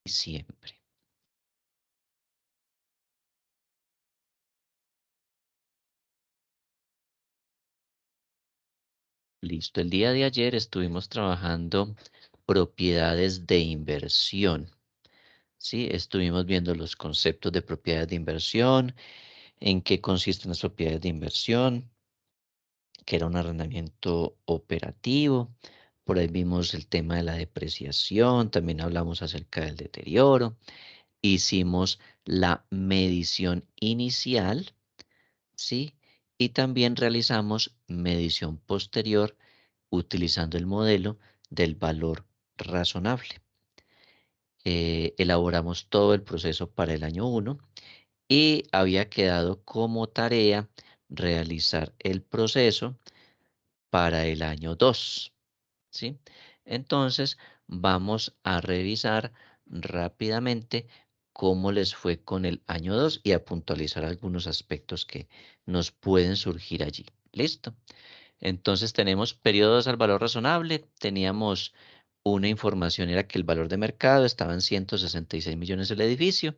siempre. Listo, el día de ayer estuvimos trabajando propiedades de inversión. Sí, estuvimos viendo los conceptos de propiedades de inversión, en qué consisten las propiedades de inversión, que era un arrendamiento operativo. Por ahí vimos el tema de la depreciación, también hablamos acerca del deterioro. Hicimos la medición inicial, ¿sí? Y también realizamos medición posterior utilizando el modelo del valor razonable. Elaboramos todo el proceso para el año 1 y había quedado como tarea realizar el proceso para el año 2, ¿sí? Entonces, vamos a revisar rápidamente cómo les fue con el año 2 y a puntualizar algunos aspectos que nos pueden surgir allí. ¿Listo? Entonces tenemos periodos al valor razonable, teníamos una información, era que el valor de mercado estaba en 166 millones el edificio,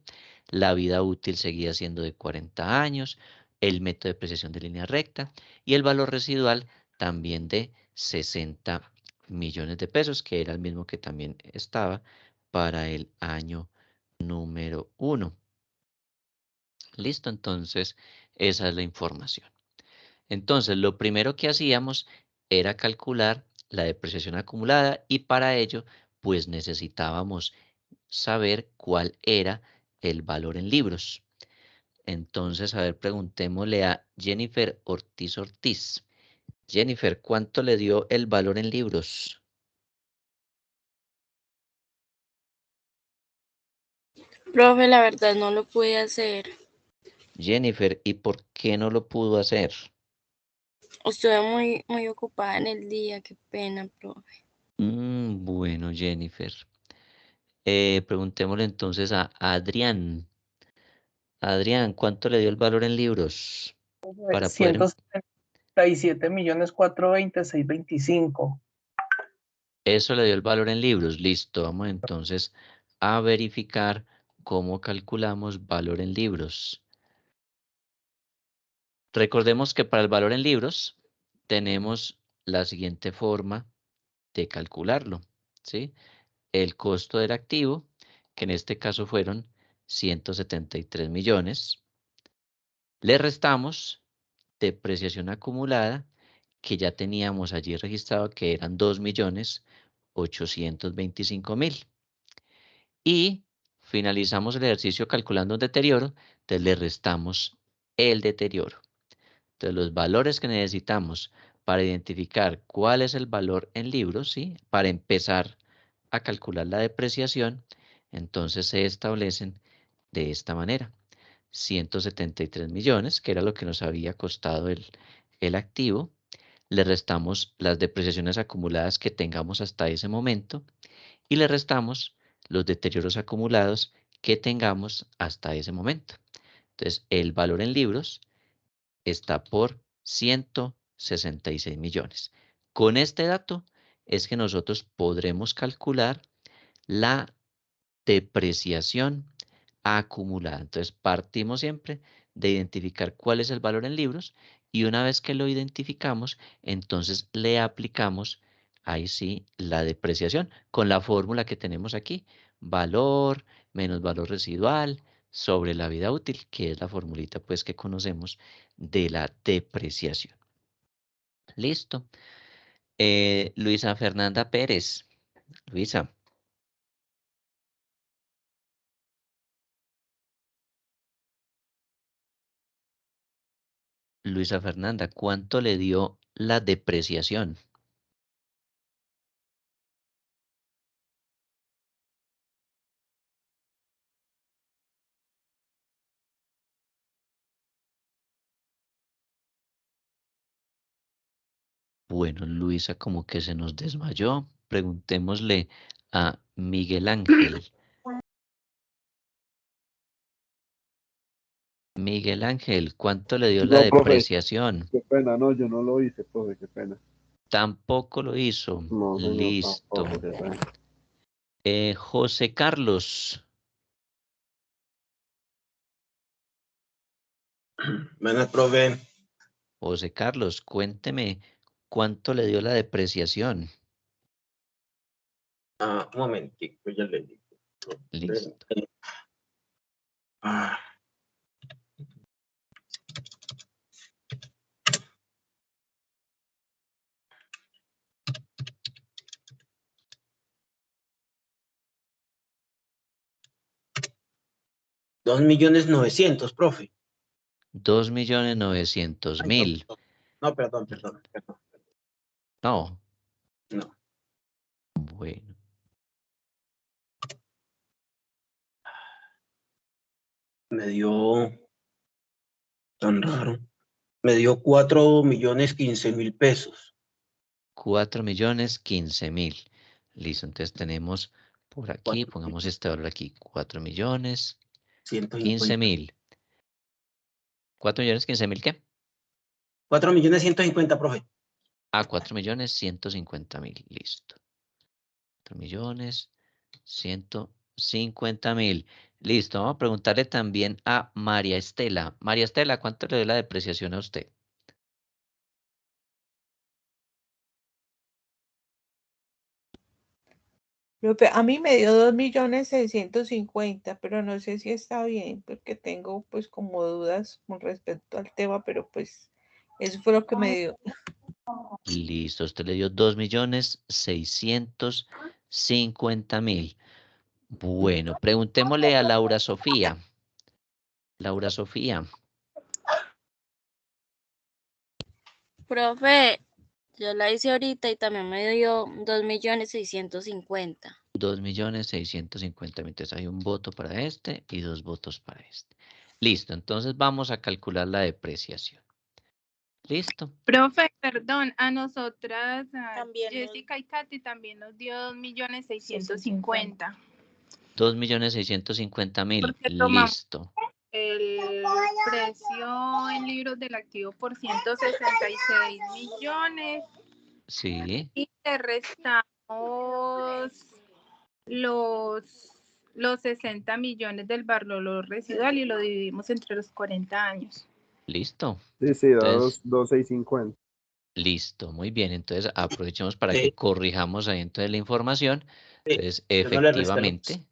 la vida útil seguía siendo de 40 años, el método de depreciación de línea recta y el valor residual también de 60 millones de pesos, que era el mismo que también estaba para el año número 1. Listo, entonces esa es la información. Entonces, lo primero que hacíamos era calcular la depreciación acumulada y para ello, pues necesitábamos saber cuál era el valor en libros. Entonces, a ver, preguntémosle a Jennifer Ortiz Ortiz. Jennifer, ¿cuánto le dio el valor en libros? Profe, la verdad no lo pude hacer. Jennifer, ¿y por qué no lo pudo hacer? Estuve muy ocupada en el día, qué pena, profe. Bueno, Jennifer. Preguntémosle entonces a Adrián. Adrián, ¿cuánto le dio el valor en libros? Para poder, 177.420.625. eso le dio el valor en libros. Listo, vamos entonces a verificar cómo calculamos valor en libros. Recordemos que para el valor en libros tenemos la siguiente forma de calcularlo, ¿sí? El costo del activo, que en este caso fueron 173 millones. Le restamos depreciación acumulada, que ya teníamos allí registrado que eran 2.825.000. Y finalizamos el ejercicio calculando un deterioro, entonces le restamos el deterioro. Entonces los valores que necesitamos para identificar cuál es el valor en libros, ¿sí? Para empezar a calcular la depreciación, entonces se establecen de esta manera. 173 millones, que era lo que nos había costado el activo. Le restamos las depreciaciones acumuladas que tengamos hasta ese momento y le restamos los deterioros acumulados que tengamos hasta ese momento. Entonces, el valor en libros está por 166 millones. Con este dato es que nosotros podremos calcular la depreciación acumulada. Entonces, partimos siempre de identificar cuál es el valor en libros y una vez que lo identificamos, entonces le aplicamos, ahí sí, la depreciación con la fórmula que tenemos aquí, valor menos valor residual sobre la vida útil, que es la formulita pues que conocemos de la depreciación. Listo. Luisa Fernanda Pérez. Luisa. Luisa Fernanda, ¿cuánto le dio la depreciación? Bueno, Luisa como que se nos desmayó. Preguntémosle a Miguel Ángel. Miguel Ángel, ¿cuánto le dio la No, profe, depreciación? qué pena, no, yo no lo hice, profe, qué pena. Tampoco lo hizo. No, señor, Listo. tampoco, qué pena. José Carlos. Buenas, profe. José Carlos, cuénteme cuánto le dio la depreciación. Un momentico, ya le digo. Listo. Ah, 2.900.000, profe. 2.900.000. No, perdón. No, No. bueno. Me dio tan raro. Me dio 4.015.000 pesos. 4.015.000. Listo, entonces tenemos por aquí, Cuatro pongamos este valor aquí, 4.115.000. 150. 4.015.000, ¿qué? 4.150.000, profe. 4.150.000, listo. 4.150.000. Listo, vamos a preguntarle también a María Estela. María Estela, ¿cuánto le dio la depreciación a usted? A mí me dio 2.650.000, pero no sé si está bien, porque tengo pues como dudas con respecto al tema, pero pues eso fue lo que me dio. Listo, usted le dio 2.650.000. Bueno, preguntémosle a Laura Sofía. Laura Sofía, Profe, yo la hice ahorita y también me dio 2.650.000. 2.650.000. Entonces hay un voto para este y 2 votos para este. Listo, entonces vamos a calcular la depreciación. ¿Listo? Profe, perdón, a nosotras, a También Jessica y Katy también nos dio 2.650.000. 2.650.000. Porque tomamos Listo. el precio en libros del activo por 166 millones Sí, y le restamos los 60 millones del valor residual y lo dividimos entre los 40 años. listo. Sí, da Entonces, 2.650. listo, muy bien. Entonces aprovechemos para que corrijamos ahí entonces la información. Sí, Entonces, yo no le resté efectivamente.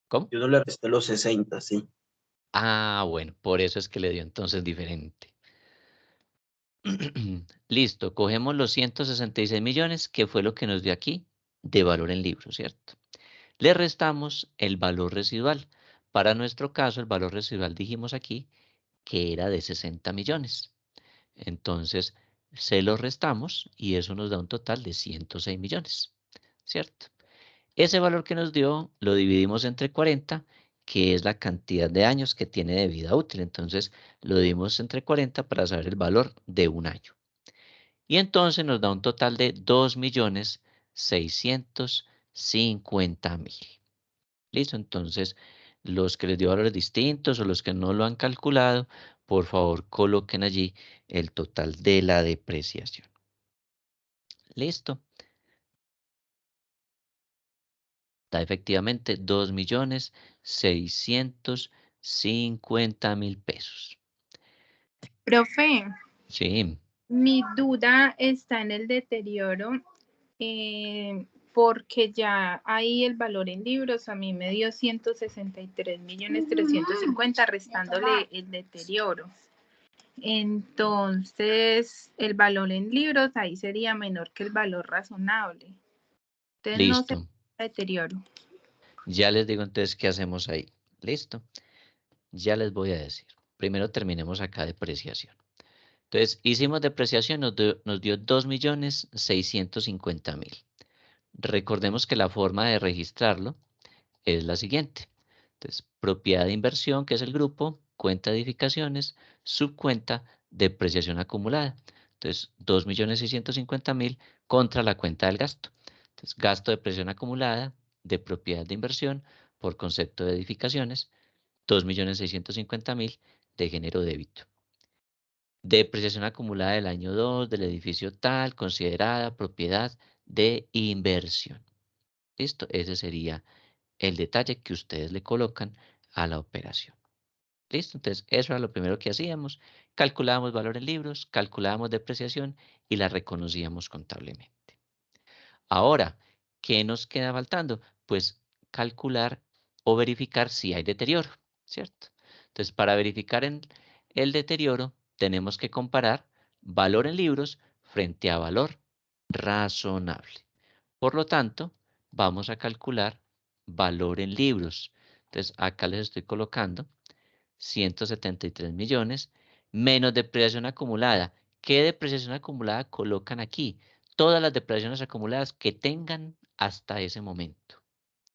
¿Cómo? yo no le resté los 60, sí. Ah, bueno, por eso es que le dio entonces diferente. Listo, cogemos los 166 millones, que fue lo que nos dio aquí de valor en libro, ¿cierto? Le restamos el valor residual. Para nuestro caso, el valor residual dijimos aquí que era de 60 millones. Entonces, se lo restamos y eso nos da un total de 106 millones, ¿cierto? Ese valor que nos dio lo dividimos entre 40, que es la cantidad de años que tiene de vida útil. Entonces, lo dividimos entre 40 para saber el valor de un año. Y entonces nos da un total de 2.650.000. ¿Listo? Entonces, los que les dio valores distintos o los que no lo han calculado, por favor coloquen allí el total de la depreciación. ¿Listo? Da efectivamente 2.650.000 pesos. Profe, Sí, mi duda está en el deterioro, porque ya ahí el valor en libros a mí me dio 163.350.000 restándole el deterioro. Entonces, el valor en libros ahí sería menor que el valor razonable. Entonces, no se listo. deterioro. Ya les digo entonces qué hacemos ahí. ¿Listo? Ya les voy a decir. Primero terminemos acá depreciación. Entonces, hicimos depreciación, nos dio 2.650.000. Recordemos que la forma de registrarlo es la siguiente. Entonces, propiedad de inversión, que es el grupo, cuenta de edificaciones, subcuenta, depreciación acumulada. Entonces, 2.650.000 contra la cuenta del gasto. Entonces, gasto de depreciación acumulada de propiedad de inversión por concepto de edificaciones, 2.650.000 de género débito. Depreciación acumulada del año 2 del edificio tal, considerada propiedad de inversión. ¿Listo? Ese sería el detalle que ustedes le colocan a la operación. ¿Listo? Entonces, eso era lo primero que hacíamos. Calculábamos valor en libros, calculábamos depreciación y la reconocíamos contablemente. Ahora, ¿qué nos queda faltando? Pues calcular o verificar si hay deterioro, ¿cierto? Entonces, para verificar el deterioro, tenemos que comparar valor en libros frente a valor razonable. Por lo tanto, vamos a calcular valor en libros. Entonces, acá les estoy colocando 173 millones menos depreciación acumulada. ¿Qué depreciación acumulada colocan aquí? Todas las depreciaciones acumuladas que tengan hasta ese momento,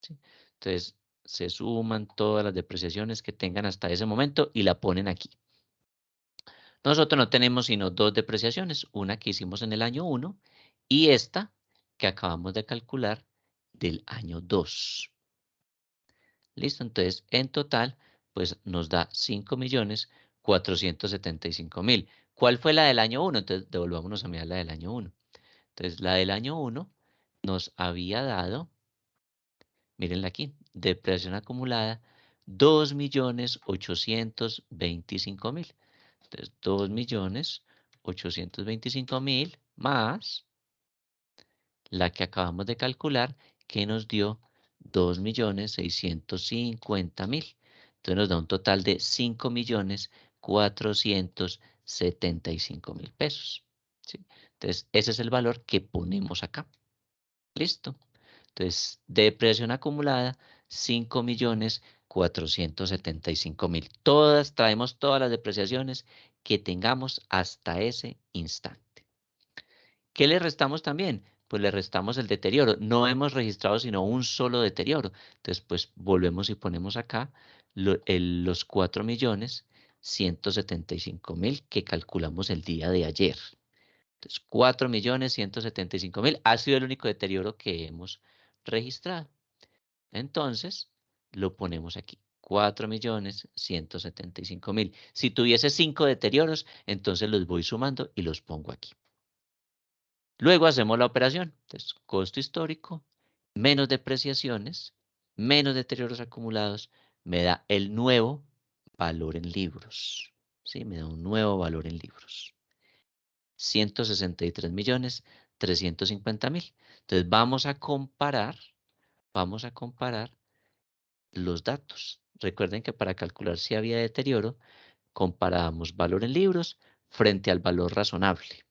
¿sí? Entonces, se suman todas las depreciaciones que tengan hasta ese momento y la ponen aquí. Nosotros no tenemos sino dos depreciaciones, una que hicimos en el año 1 y esta que acabamos de calcular del año 2. ¿Listo? Entonces, en total, pues nos da 5.475.000. ¿Cuál fue la del año 1? Entonces, devolvámonos a mirar la del año 1. Entonces, la del año 1 nos había dado, mírenla aquí, depreciación acumulada, 2.825.000. Entonces, 2.825.000 más la que acabamos de calcular, que nos dio 2.650.000. Entonces nos da un total de 5.475.000 pesos, ¿sí? Entonces, ese es el valor que ponemos acá. ¿Listo? Entonces, depreciación acumulada, 5.475.000. Traemos todas las depreciaciones que tengamos hasta ese instante. ¿Qué le restamos también? Pues le restamos el deterioro. No hemos registrado sino un solo deterioro. Entonces, pues volvemos y ponemos acá los 4.175.000 que calculamos el día de ayer. Entonces, 4.175.000 ha sido el único deterioro que hemos registrado. Entonces, lo ponemos aquí. 4.175.000. Si tuviese 5 deterioros, entonces los voy sumando y los pongo aquí. Luego hacemos la operación. Entonces, costo histórico, menos depreciaciones, menos deterioros acumulados, me da el nuevo valor en libros. ¿Sí? Me da un nuevo valor en libros. 163.350.000. Entonces, vamos a comparar los datos. Recuerden que para calcular si había deterioro, comparábamos valor en libros frente al valor razonable.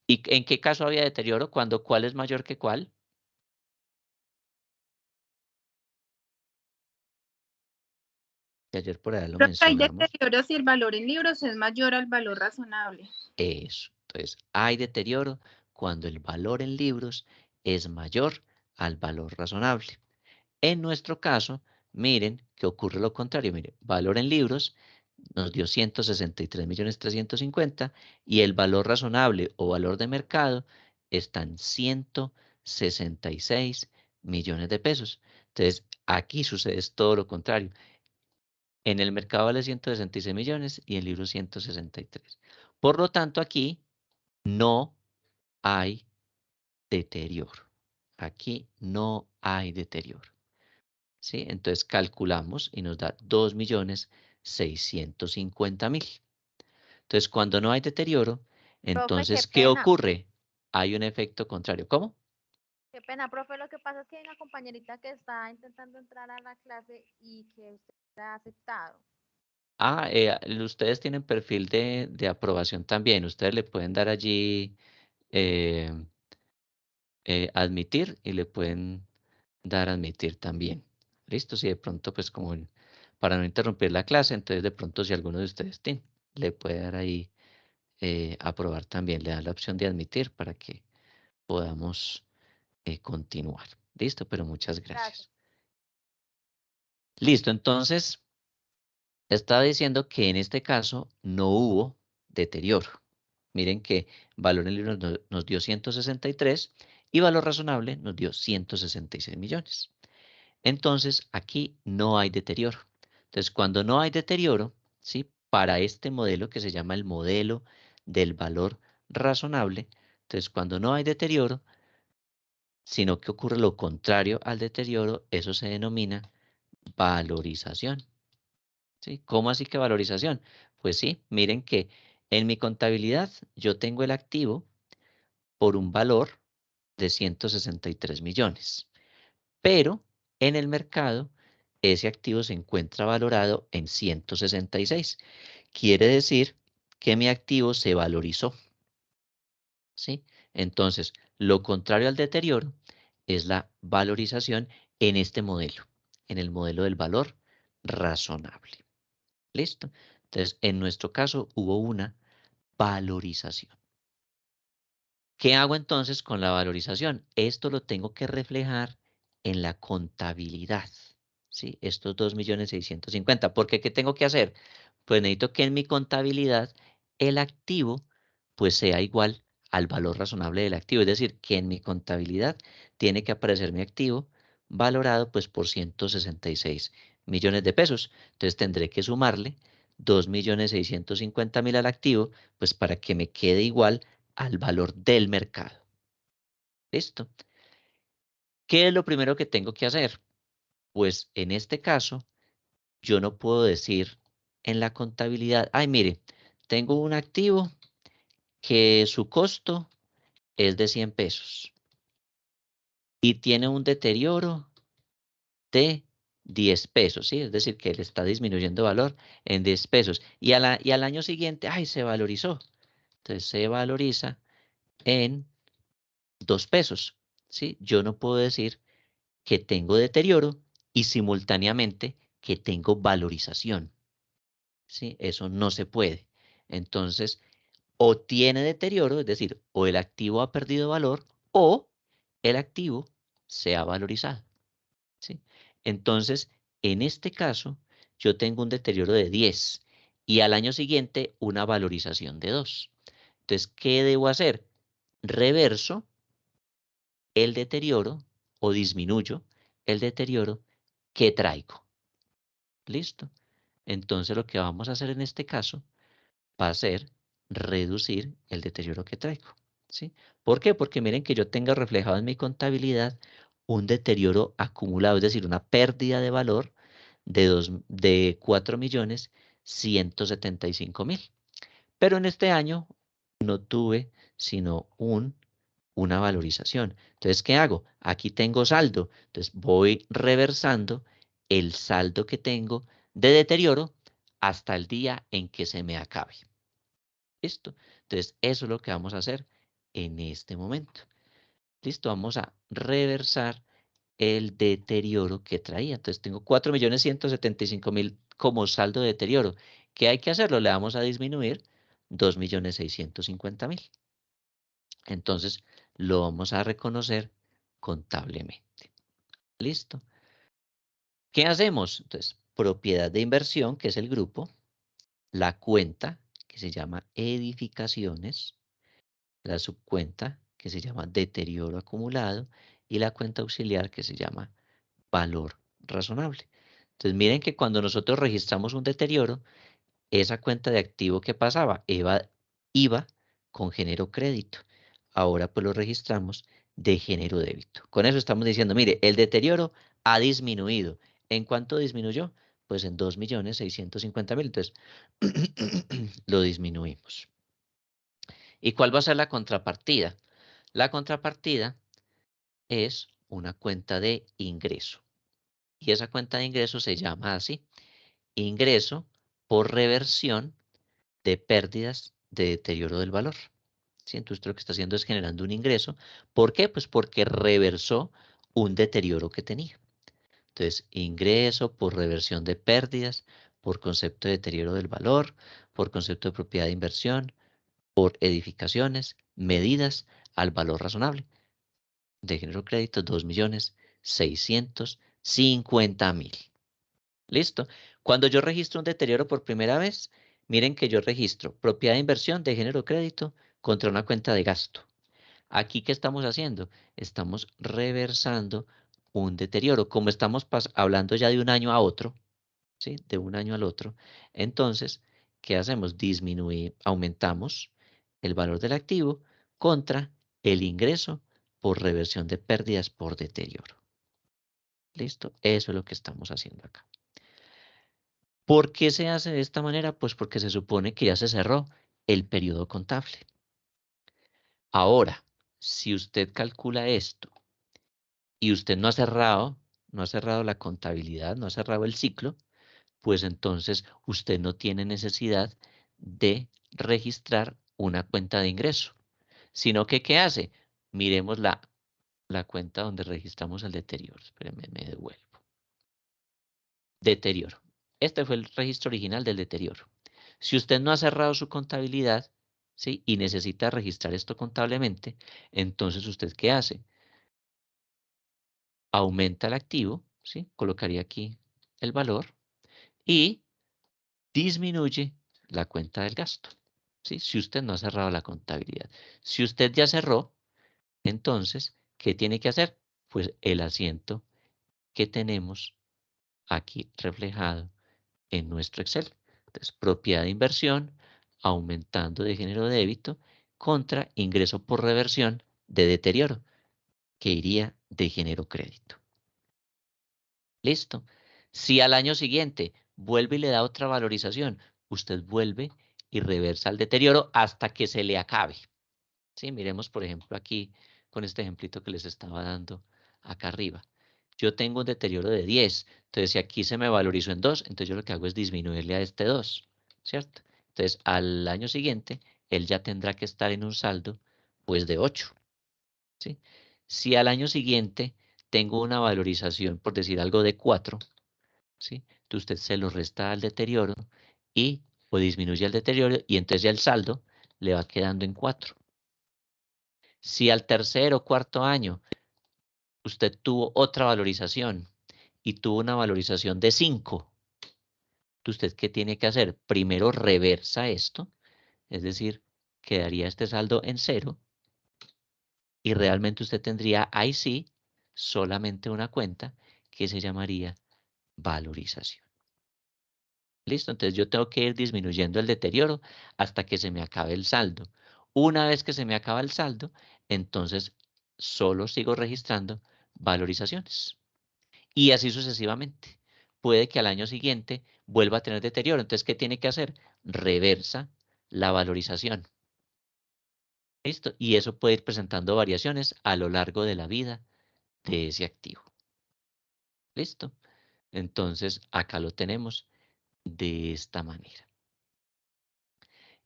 ¿Y en qué caso había deterioro? Cuando ¿cuál es mayor que cuál? Que ayer por ahí lo Pero hay mencionamos. deterioro si el valor en libros es mayor al valor razonable. Eso. Entonces, hay deterioro cuando el valor en libros es mayor al valor razonable. En nuestro caso, miren que ocurre lo contrario. Miren, valor en libros nos dio 163.350.000 y el valor razonable o valor de mercado está en 166 millones de pesos. Entonces, aquí sucede todo lo contrario. En el mercado vale 166 millones y en libros 163. Por lo tanto, aquí no hay deterioro. Aquí no hay deterioro. ¿Sí? Entonces calculamos y nos da 2.650.000. Entonces, cuando no hay deterioro, entonces, ¿qué ocurre? Hay un efecto contrario. ¿Cómo? Qué pena, profe. Lo que pasa es que hay una compañerita que está intentando entrar a la clase y que usted ha aceptado. Ah, ustedes tienen perfil de aprobación también. Ustedes le pueden dar allí eh, admitir y le pueden dar admitir también. ¿Listo? Si de pronto, pues como para no interrumpir la clase, entonces de pronto si alguno de ustedes tiene, le puede dar ahí aprobar también, le da la opción de admitir para que podamos continuar. ¿Listo? Pero muchas gracias. Listo, entonces estaba diciendo que en este caso no hubo deterioro. Miren que valor en libros nos dio 163 y valor razonable nos dio 166 millones. Entonces, aquí no hay deterioro. Entonces, cuando no hay deterioro, ¿sí? Para este modelo que se llama el modelo del valor razonable, entonces cuando no hay deterioro, sino que ocurre lo contrario al deterioro. Eso se denomina valorización. ¿Sí? ¿Cómo así que valorización? Pues sí, miren que en mi contabilidad yo tengo el activo por un valor de 163 millones, pero en el mercado ese activo se encuentra valorado en 166. Quiere decir que mi activo se valorizó, ¿sí? Entonces, lo contrario al deterioro es la valorización en este modelo, en el modelo del valor razonable. ¿Listo? Entonces, en nuestro caso hubo una valorización. ¿Qué hago entonces con la valorización? Esto lo tengo que reflejar en la contabilidad, ¿sí? Estos 2.650.000. ¿Por qué? ¿Qué tengo que hacer? Pues necesito que en mi contabilidad el activo pues sea igual al valor razonable del activo. Es decir, que en mi contabilidad tiene que aparecer mi activo valorado pues por 166 millones de pesos. Entonces tendré que sumarle 2.650.000 al activo pues para que me quede igual al valor del mercado. ¿Listo? ¿Qué es lo primero que tengo que hacer? Pues en este caso, yo no puedo decir en la contabilidad, ay, mire, tengo un activo que su costo es de 100 pesos y tiene un deterioro de 10 pesos, ¿sí? Es decir, que le está disminuyendo valor en 10 pesos. Y al año siguiente, ay, se valorizó. Entonces se valoriza en 2 pesos, ¿sí? Yo no puedo decir que tengo deterioro y simultáneamente que tengo valorización, ¿sí? Eso no se puede. Entonces, o tiene deterioro, es decir, o el activo ha perdido valor, o el activo se ha valorizado, ¿sí? Entonces, en este caso, yo tengo un deterioro de 10 y al año siguiente una valorización de 2. Entonces, ¿qué debo hacer? Reverso el deterioro o disminuyo el deterioro que traigo. ¿Listo? Entonces lo que vamos a hacer en este caso va a ser reducir el deterioro que traigo. ¿Sí? ¿Por qué? Porque miren que yo tenga reflejado en mi contabilidad un deterioro acumulado, es decir, una pérdida de valor de 4.175.000. Pero en este año no tuve sino una valorización. Entonces, ¿qué hago? Aquí tengo saldo. Entonces, voy reversando el saldo que tengo de deterioro hasta el día en que se me acabe. ¿Listo? Entonces, eso es lo que vamos a hacer en este momento. ¿Listo? Vamos a reversar el deterioro que traía. Entonces, tengo 4.175.000 como saldo de deterioro. ¿Qué hay que hacerlo? Le vamos a disminuir 2.650.000. Entonces, lo vamos a reconocer contablemente. ¿Listo? ¿Qué hacemos? Entonces, propiedad de inversión, que es el grupo, la cuenta, que se llama edificaciones, la subcuenta, que se llama deterioro acumulado, y la cuenta auxiliar, que se llama valor razonable. Entonces, miren que cuando nosotros registramos un deterioro, esa cuenta de activo que pasaba iba con género crédito. Ahora pues lo registramos de género débito. Con eso estamos diciendo, mire, el deterioro ha disminuido. ¿En cuánto disminuyó? Pues en 2.650.000. Entonces, lo disminuimos. ¿Y cuál va a ser la contrapartida? La contrapartida es una cuenta de ingreso. Y esa cuenta de ingreso se llama así: ingreso por reversión de pérdidas de deterioro del valor. ¿Sí? Entonces lo que está haciendo es generando un ingreso. ¿Por qué? Pues porque reversó un deterioro que tenía. Entonces, ingreso por reversión de pérdidas, por concepto de deterioro del valor, por concepto de propiedad de inversión, por edificaciones, medidas al valor razonable. De género crédito, 2.650.000. ¿Listo? Cuando yo registro un deterioro por primera vez, miren que yo registro propiedad de inversión de género crédito contra una cuenta de gasto. Aquí, ¿qué estamos haciendo? Estamos reversando un deterioro. Como estamos hablando ya de un año a otro, ¿sí? De un año al otro. Entonces, ¿qué hacemos? Aumentamos el valor del activo contra el ingreso por reversión de pérdidas por deterioro. ¿Listo? Eso es lo que estamos haciendo acá. ¿Por qué se hace de esta manera? Pues porque se supone que ya se cerró el periodo contable. Ahora, si usted calcula esto y usted no ha cerrado la contabilidad, no ha cerrado el ciclo, pues entonces usted no tiene necesidad de registrar una cuenta de ingreso, sino que ¿qué hace? Miremos la cuenta donde registramos el deterioro. Espérenme, me devuelvo. Deterioro. Este fue el registro original del deterioro. Si usted no ha cerrado su contabilidad, ¿sí? Y necesita registrar esto contablemente, entonces ¿usted qué hace? Aumenta el activo, ¿sí? Colocaría aquí el valor y disminuye la cuenta del gasto, ¿sí? Si usted no ha cerrado la contabilidad. Si usted ya cerró, entonces, ¿qué tiene que hacer? Pues el asiento que tenemos aquí reflejado en nuestro Excel. Entonces, propiedad de inversión, aumentando de género débito, contra ingreso por reversión de deterioro, que iría de género crédito. ¿Listo? Si al año siguiente vuelve y le da otra valorización, usted vuelve y reversa el deterioro hasta que se le acabe. ¿Sí? Miremos, por ejemplo, aquí con este ejemplito que les estaba dando acá arriba. Yo tengo un deterioro de 10, entonces si aquí se me valorizó en 2, entonces yo lo que hago es disminuirle a este 2, ¿cierto? Entonces al año siguiente, él ya tendrá que estar en un saldo, pues de 8, ¿sí? Si al año siguiente tengo una valorización, por decir algo, de 4, ¿sí? Entonces usted se lo resta al deterioro y o disminuye el deterioro y entonces ya el saldo le va quedando en 4. Si al tercer o cuarto año usted tuvo otra valorización y tuvo una valorización de 5, ¿usted qué tiene que hacer? Primero reversa esto, es decir, quedaría este saldo en 0 y realmente usted tendría ahí sí solamente una cuenta que se llamaría valorización. ¿Listo? Entonces yo tengo que ir disminuyendo el deterioro hasta que se me acabe el saldo. Una vez que se me acaba el saldo, entonces solo sigo registrando valorizaciones. Y así sucesivamente. Puede que al año siguiente vuelva a tener deterioro. Entonces, ¿qué tiene que hacer? Reversa la valorización. ¿Listo? Y eso puede ir presentando variaciones a lo largo de la vida de ese activo. ¿Listo? Entonces, acá lo tenemos de esta manera.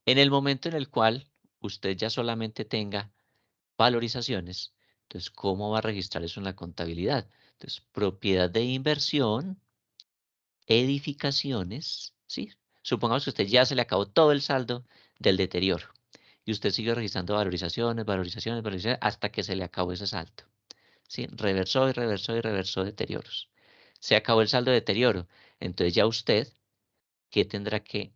En el momento en el cual usted ya solamente tenga valorizaciones, entonces, ¿cómo va a registrar eso en la contabilidad? Entonces, propiedad de inversión, edificaciones, ¿sí? Supongamos que a usted ya se le acabó todo el saldo del deterioro y usted sigue registrando valorizaciones, hasta que se le acabó ese saldo, ¿sí? Reversó y reversó y reversó deterioros. Se acabó el saldo de deterioro, entonces ya usted, ¿qué tendrá que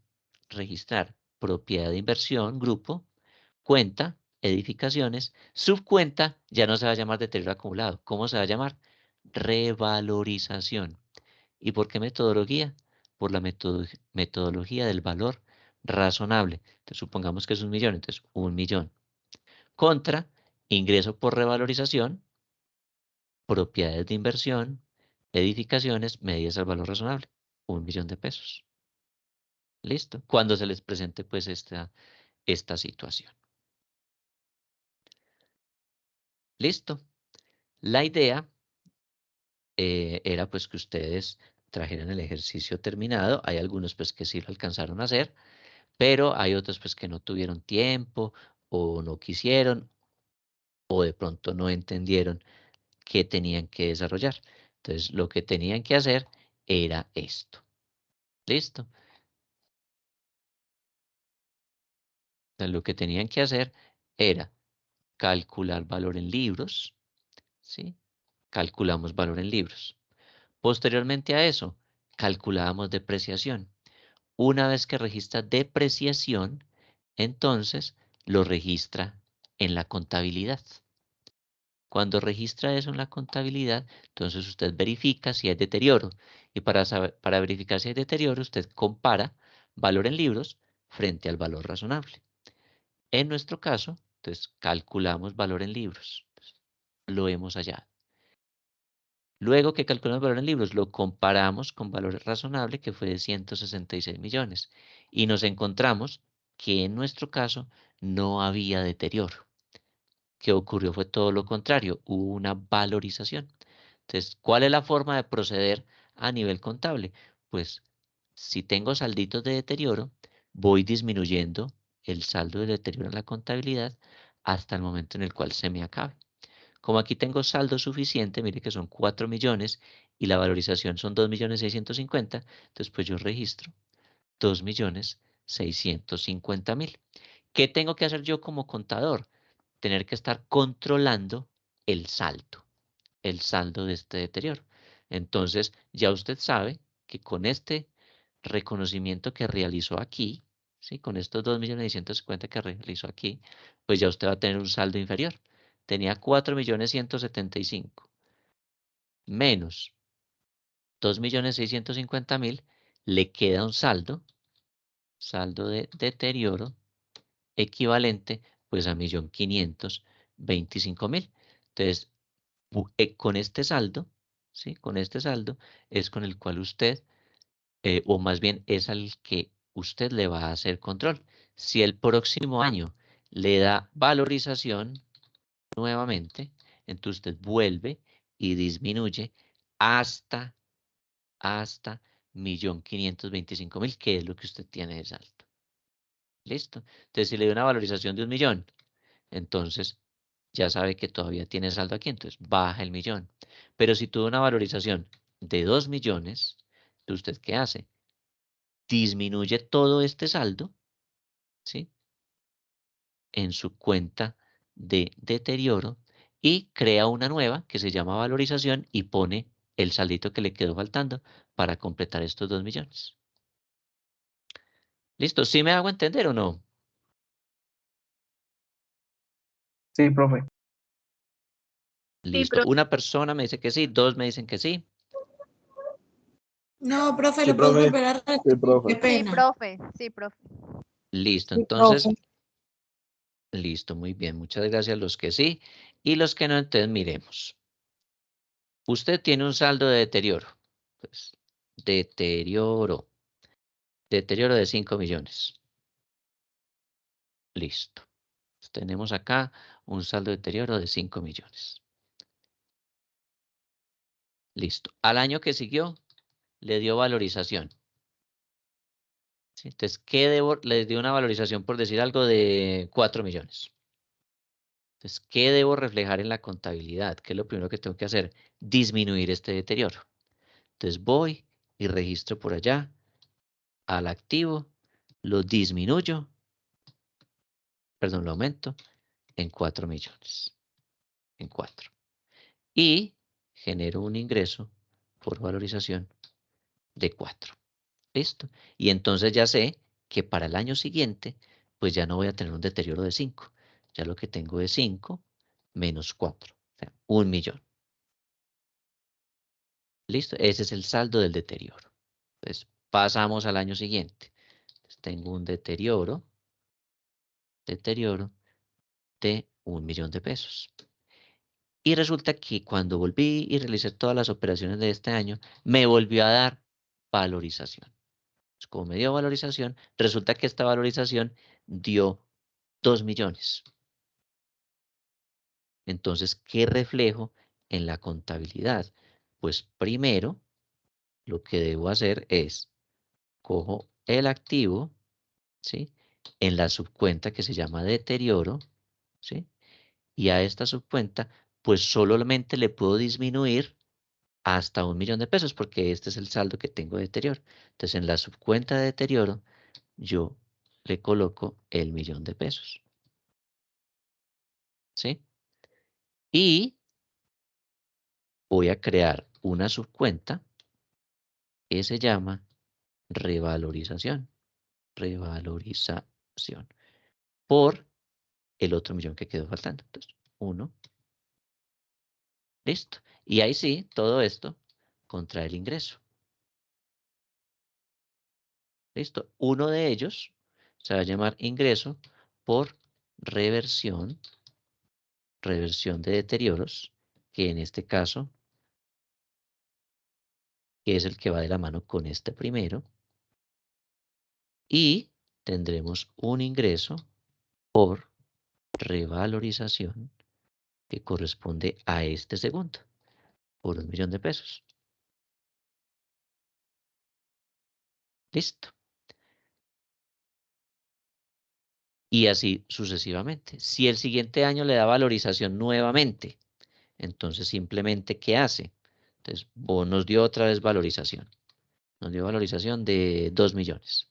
registrar? Propiedad de inversión, grupo, cuenta, edificaciones, subcuenta, ya no se va a llamar deterioro acumulado. ¿Cómo se va a llamar? Revalorización. ¿Y por qué metodología? Por la metodología del valor razonable. Entonces, supongamos que es 1.000.000, entonces 1.000.000. Contra ingreso por revalorización, propiedades de inversión, edificaciones, medidas al valor razonable, 1.000.000 de pesos. ¿Listo? Cuando se les presente pues esta situación. ¿Listo? La idea era pues que ustedes trajeran el ejercicio terminado. Hay algunos pues que sí lo alcanzaron a hacer, pero hay otros pues que no tuvieron tiempo o no quisieron o de pronto no entendieron qué tenían que desarrollar. Entonces lo que tenían que hacer era esto. ¿Listo? Entonces, lo que tenían que hacer era calcular valor en libros, ¿sí? Calculamos valor en libros. Posteriormente a eso, calculábamos depreciación. Una vez que registra depreciación, entonces lo registra en la contabilidad. Cuando registra eso en la contabilidad, entonces usted verifica si hay deterioro. Y para verificar si hay deterioro, usted compara valor en libros frente al valor razonable. En nuestro caso, entonces calculamos valor en libros. lo hemos hallado. Luego que calculamos el valor en libros, lo comparamos con valor razonable que fue de 166 millones. Y nos encontramos que en nuestro caso no había deterioro. Que ocurrió fue todo lo contrario, hubo una valorización. Entonces, ¿cuál es la forma de proceder a nivel contable? Pues, si tengo salditos de deterioro, voy disminuyendo el saldo de deterioro en la contabilidad hasta el momento en el cual se me acabe. Como aquí tengo saldo suficiente, mire que son 4 millones y la valorización son 2.650.000, entonces pues yo registro 2.650.000. ¿Qué tengo que hacer yo como contador? Tener que estar controlando el saldo de este deterioro. Entonces, ya usted sabe que con este reconocimiento que realizó aquí, ¿sí? Con estos 2.650.000 que realizó aquí, pues ya usted va a tener un saldo inferior. Tenía 4.175.000 menos 2.650.000, le queda un saldo de deterioro equivalente pues a 1.525.000. Entonces, con este saldo, ¿sí? Con este saldo es con el cual usted, o más bien es al que usted le va a hacer control. Si el próximo año le da valorización nuevamente, entonces usted vuelve y disminuye hasta 1.525.000, que es lo que usted tiene de saldo. ¿Listo? Entonces, si le dio una valorización de 1.000.000, entonces ya sabe que todavía tiene saldo aquí, entonces baja el 1.000.000. Pero si tuvo una valorización de 2 millones, ¿usted qué hace? Disminuye todo este saldo, ¿sí? En su cuenta de deterioro y crea una nueva que se llama valorización y pone el saldito que le quedó faltando para completar estos 2 millones. ¿Listo? ¿Sí me hago entender o no? Sí, profe. Listo. profe. Una persona me dice que sí, dos me dicen que sí. No, profe, Sí, ¿lo puedes profe. volver a repetir? Sí, profe. Qué Sí, pena. profe, sí, profe. Listo. Sí, Entonces, profe. listo, muy bien. Muchas gracias a los que sí. Y los que no, entonces miremos. Usted tiene un saldo de deterioro. Pues, deterioro. Deterioro de 5 millones. Listo. Tenemos acá un saldo de deterioro de 5 millones. Listo. Al año que siguió, le dio valorización. ¿Sí? Entonces, ¿qué debo? Le dio una valorización, por decir algo, de 4 millones. Entonces, ¿qué debo reflejar en la contabilidad? ¿Qué es lo primero que tengo que hacer? Disminuir este deterioro. Entonces, voy y registro por allá al activo, lo disminuyo, perdón, lo aumento en 4 millones. En 4. Y genero un ingreso por valorización de 4. ¿Listo? Y entonces ya sé que para el año siguiente, pues ya no voy a tener un deterioro de 5. Ya lo que tengo es 5 menos 4. O sea, 1.000.000. ¿Listo? Ese es el saldo del deterioro. Entonces, pasamos al año siguiente. Entonces, tengo un deterioro de 1.000.000 de pesos. Y resulta que cuando volví y realicé todas las operaciones de este año, me volvió a dar valorización. Como me dio valorización, resulta que esta valorización dio 2 millones. Entonces, ¿qué reflejo en la contabilidad? Pues primero, lo que debo hacer es, cojo el activo, ¿sí? En la subcuenta que se llama deterioro, ¿sí? Y a esta subcuenta, pues solamente le puedo disminuir hasta 1.000.000 de pesos, porque este es el saldo que tengo de deterioro. Entonces, en la subcuenta de deterioro, yo le coloco el 1.000.000 de pesos. ¿Sí? Y voy a crear una subcuenta que se llama revalorización. Revalorización. Por el otro 1.000.000 que quedó faltando. Entonces, 1. Listo. Y ahí sí, todo esto contra el ingreso. Listo. Uno de ellos se va a llamar ingreso por reversión de deterioros. que en este caso, que es el que va de la mano con este primero, y tendremos un ingreso por revalorización que corresponde a este segundo, por 1.000.000 de pesos. Listo. Y así sucesivamente. Si el siguiente año le da valorización nuevamente, entonces simplemente, ¿qué hace? Entonces, nos dio otra vez valorización. Nos dio valorización de 2 millones.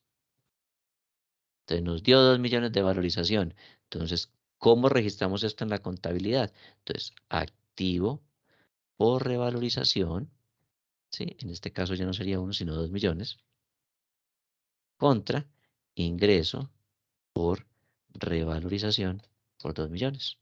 Entonces, nos dio 2 millones de valorización. Entonces, ¿cómo registramos esto en la contabilidad? Entonces, activo por revalorización, ¿sí? En este caso ya no sería 1, sino 2 millones, contra ingreso por revalorización por 2 millones.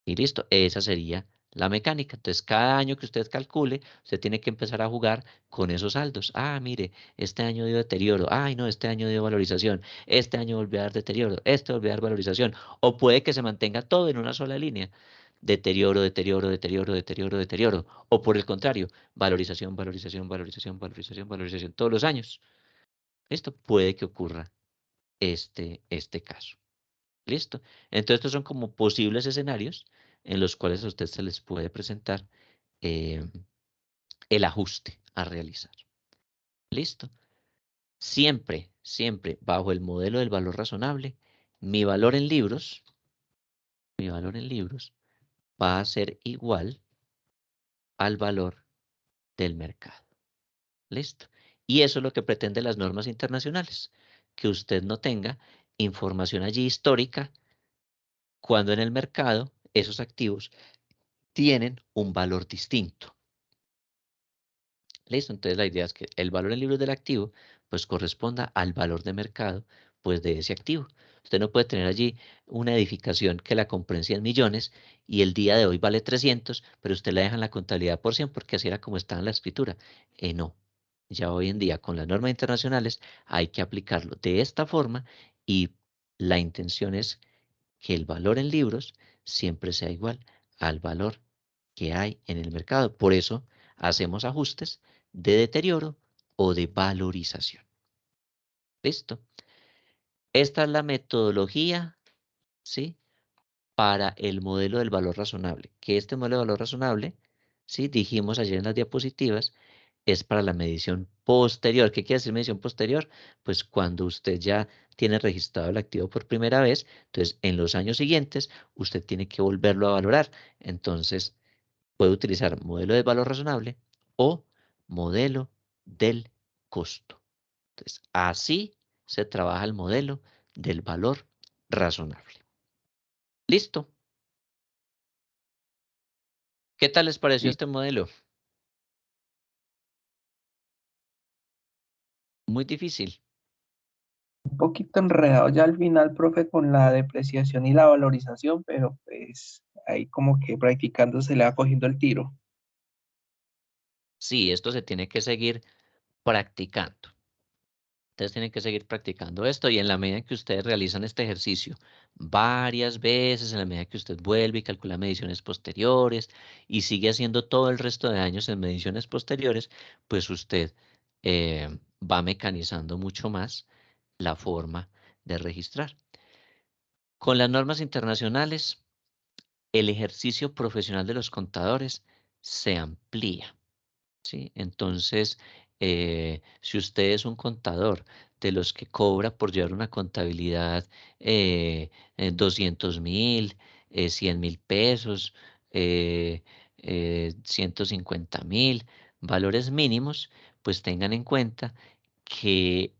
Y listo, esa sería la mecánica. Entonces, cada año que usted calcule, usted tiene que empezar a jugar con esos saldos. Ah, mire, este año dio deterioro. Ay, no, este año dio valorización. Este año volvió a dar deterioro. Este volvió a dar valorización. O puede que se mantenga todo en una sola línea. Deterioro, deterioro, deterioro, deterioro, deterioro. O por el contrario, valorización, valorización, valorización, valorización, valorización todos los años. Esto puede que ocurra este caso. ¿Listo? Entonces, estos son como posibles escenarios en los cuales a usted se les puede presentar el ajuste a realizar. ¿Listo? Siempre, siempre bajo el modelo del valor razonable, mi valor en libros va a ser igual al valor del mercado. ¿Listo? Y eso es lo que pretenden las normas internacionales, que usted no tenga información allí histórica cuando en el mercado esos activos tienen un valor distinto. ¿Listo? Entonces la idea es que el valor en libros del activo pues corresponda al valor de mercado pues de ese activo. Usted no puede tener allí una edificación que la compré en 100 millones y el día de hoy vale 300, pero usted la deja en la contabilidad por 100 porque así era como está en la escritura. No. Ya hoy en día con las normas internacionales hay que aplicarlo de esta forma y la intención es que el valor en libros siempre sea igual al valor que hay en el mercado. Por eso hacemos ajustes de deterioro o de valorización. ¿Listo? Esta es la metodología, ¿sí? Para el modelo del valor razonable. Que este modelo de valor razonable, ¿sí? Dijimos ayer en las diapositivas, es para la medición posterior. ¿Qué quiere decir medición posterior? Pues cuando usted ya tiene registrado el activo por primera vez, entonces en los años siguientes usted tiene que volverlo a valorar. Entonces puede utilizar modelo de valor razonable o modelo del costo. Entonces, así se trabaja el modelo del valor razonable. ¿Listo? ¿Qué tal les pareció Sí. este modelo? Muy difícil. Un poquito enredado ya al final, profe, con la depreciación y la valorización, pero pues ahí como que practicando se le va cogiendo el tiro. Sí, esto se tiene que seguir practicando. Ustedes tienen que seguir practicando esto y en la medida que ustedes realizan este ejercicio varias veces, en la medida que usted vuelve y calcula mediciones posteriores y sigue haciendo todo el resto de años en mediciones posteriores, pues usted va mecanizando mucho más la forma de registrar. Con las normas internacionales, el ejercicio profesional de los contadores se amplía. ¿Sí? Entonces, si usted es un contador de los que cobra por llevar una contabilidad 200.000, 100.000 pesos, 150.000, valores mínimos, pues tengan en cuenta que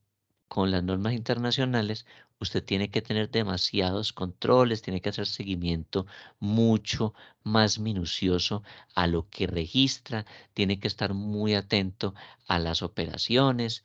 con las normas internacionales usted tiene que tener demasiados controles, tiene que hacer seguimiento mucho más minucioso a lo que registra, tiene que estar muy atento a las operaciones,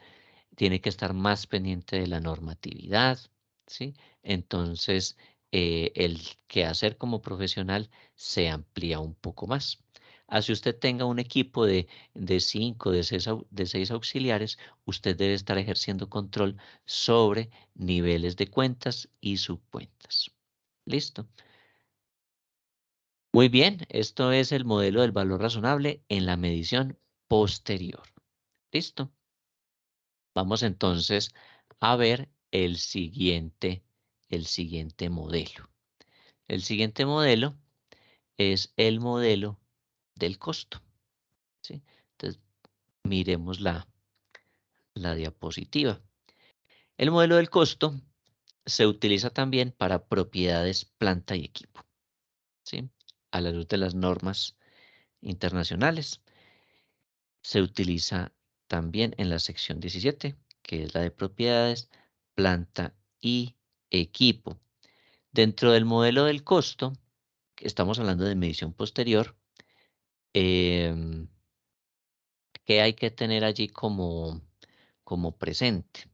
tiene que estar más pendiente de la normatividad, ¿sí? Entonces, el quehacer como profesional se amplía un poco más. Así usted tenga un equipo de 5, de 6 auxiliares, usted debe estar ejerciendo control sobre niveles de cuentas y subcuentas. ¿Listo? Muy bien, esto es el modelo del valor razonable en la medición posterior. ¿Listo? Vamos entonces a ver el siguiente modelo. El siguiente modelo es el modelo del costo, ¿sí? Entonces, miremos la diapositiva. El modelo del costo se utiliza también para propiedades planta y equipo, ¿sí? A la luz de las normas internacionales. Se utiliza también en la sección 17, que es la de propiedades, planta y equipo. Dentro del modelo del costo, que estamos hablando de medición posterior, ¿qué hay que tener allí como presente?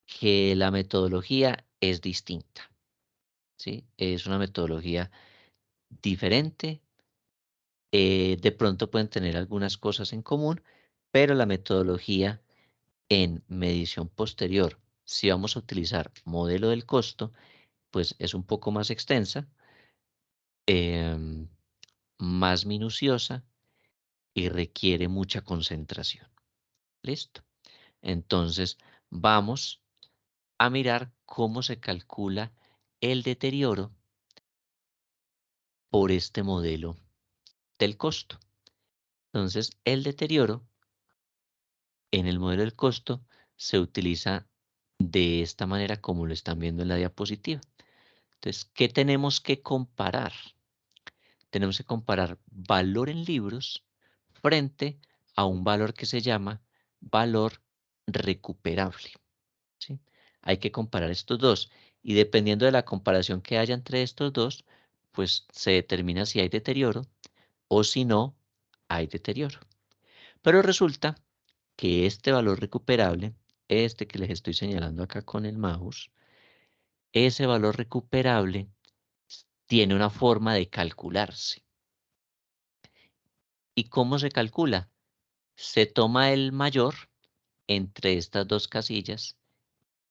Que la metodología es distinta, ¿sí? Es una metodología diferente. De pronto pueden tener algunas cosas en común, pero la metodología en medición posterior, si vamos a utilizar modelo del costo, pues es un poco más extensa, em, más minuciosa y requiere mucha concentración. ¿Listo? Entonces, vamos a mirar cómo se calcula el deterioro por este modelo del costo. Entonces, el deterioro en el modelo del costo se utiliza de esta manera como lo están viendo en la diapositiva. Entonces, ¿qué tenemos que comparar? Tenemos que comparar valor en libros frente a un valor que se llama valor recuperable, ¿sí? Hay que comparar estos dos y dependiendo de la comparación que haya entre estos dos, pues se determina si hay deterioro o si no hay deterioro. Pero resulta que este valor recuperable, este que les estoy señalando acá con el mouse, ese valor recuperable tiene una forma de calcularse. ¿Y cómo se calcula? Se toma el mayor entre estas dos casillas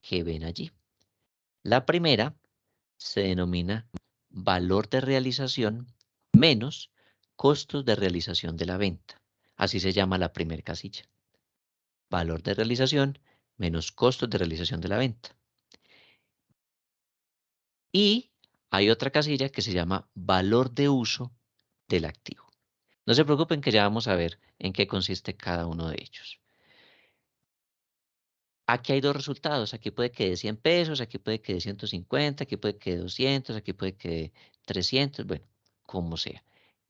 que ven allí. La primera se denomina valor de realización menos costos de realización de la venta. Así se llama la primera casilla. Valor de realización menos costos de realización de la venta. Y hay otra casilla que se llama valor de uso del activo. No se preocupen que ya vamos a ver en qué consiste cada uno de ellos. Aquí hay dos resultados, aquí puede que de 100 pesos, aquí puede que de 150, aquí puede que de 200, aquí puede que de 300, bueno, como sea.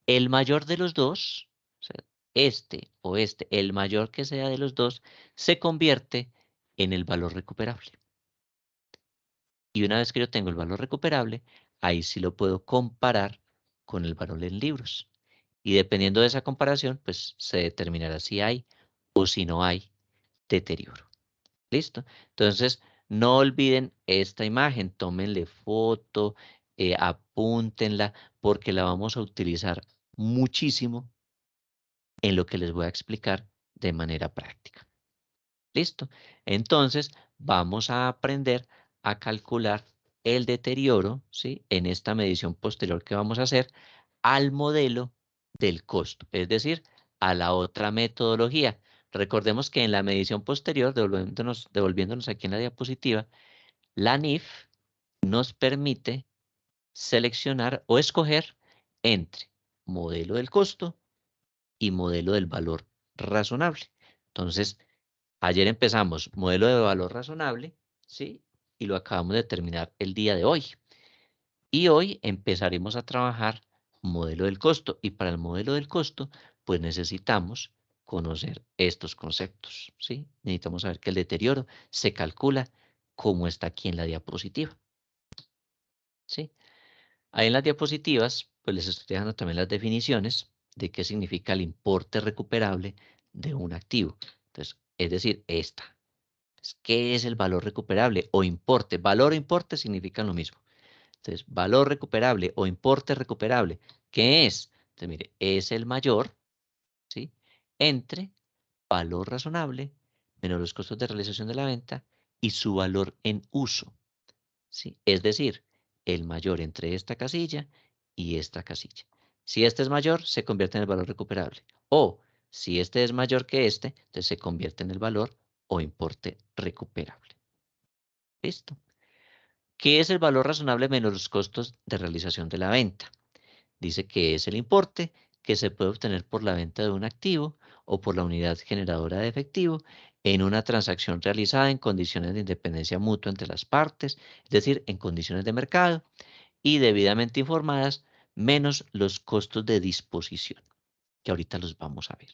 El mayor de los dos, o sea, este o este, el mayor que sea de los dos, se convierte en el valor recuperable. Y una vez que yo tengo el valor recuperable, ahí sí lo puedo comparar con el valor en libros. Y dependiendo de esa comparación, pues se determinará si hay o si no hay deterioro. ¿Listo? Entonces, no olviden esta imagen, tómenle foto, apúntenla, porque la vamos a utilizar muchísimo en lo que les voy a explicar de manera práctica. ¿Listo? Entonces, vamos a aprender a calcular el deterioro, ¿sí? En esta medición posterior que vamos a hacer al modelo del costo, es decir, a la otra metodología. Recordemos que en la medición posterior, devolviéndonos aquí en la diapositiva, la NIF nos permite seleccionar o escoger entre modelo del costo y modelo del valor razonable. Entonces, ayer empezamos modelo de valor razonable, ¿sí? Y lo acabamos de terminar el día de hoy. Y hoy empezaremos a trabajar modelo del costo. Y para el modelo del costo, pues necesitamos conocer estos conceptos, ¿sí? Necesitamos saber que el deterioro se calcula como está aquí en la diapositiva, ¿sí? Ahí en las diapositivas, pues les estoy dejando también las definiciones de qué significa el importe recuperable de un activo. Entonces, es decir, esta. ¿Qué es el valor recuperable o importe? Valor o importe significan lo mismo. Entonces, valor recuperable o importe recuperable, ¿qué es? Entonces, mire, es el mayor, ¿sí? Entre valor razonable menos los costos de realización de la venta y su valor en uso, ¿sí? Es decir, el mayor entre esta casilla y esta casilla. Si este es mayor, se convierte en el valor recuperable. O si este es mayor que este, entonces se convierte en el valor o importe recuperable. ¿Listo? ¿Qué es el valor razonable menos los costos de realización de la venta? Dice que es el importe que se puede obtener por la venta de un activo o por la unidad generadora de efectivo en una transacción realizada en condiciones de independencia mutua entre las partes, es decir, en condiciones de mercado y debidamente informadas, menos los costos de disposición, que ahorita los vamos a ver.